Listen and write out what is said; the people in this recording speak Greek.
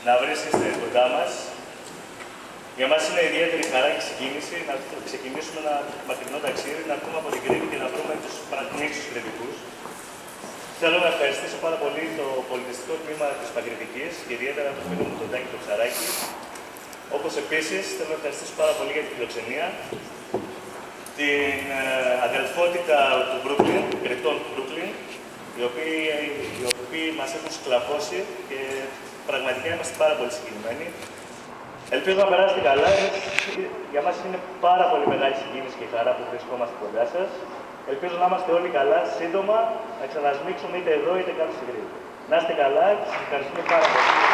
να βρίσκεστε κοντά μας. Για μας είναι ιδιαίτερη χαρά και συγκίνηση να ξεκινήσουμε ένα μακρινό ταξίδι, να έρθουμε από την Κρήτη και να βρούμε τους παρακμίξους κρητικούς. Θέλω να ευχαριστήσω πάρα πολύ το πολιτιστικό τμήμα της Παγκριτικής και ιδιαίτερα το φίλο μου τον Τάκη το Ψαράκη. Όπως επίσης θέλω να ευχαριστήσω πάρα πολύ για την φιλοξενία, την αδελφότητα του Brooklyn, κριτών του Brooklyn, οι οποίοι μας έχουν σκλαφώσει και πραγματικά είμαστε πάρα πολύ συγκινημένοι. Ελπίζω να περάσετε καλά. Για μας είναι πάρα πολύ μεγάλη συγκίνηση και χαρά που βρισκόμαστε κοντά σας. Ελπίζω να είμαστε όλοι καλά, σύντομα να ξανασμίξουμε είτε εδώ είτε κάτω στην Κρήτη. Να είστε καλά και σας ευχαριστούμε πάρα πολύ.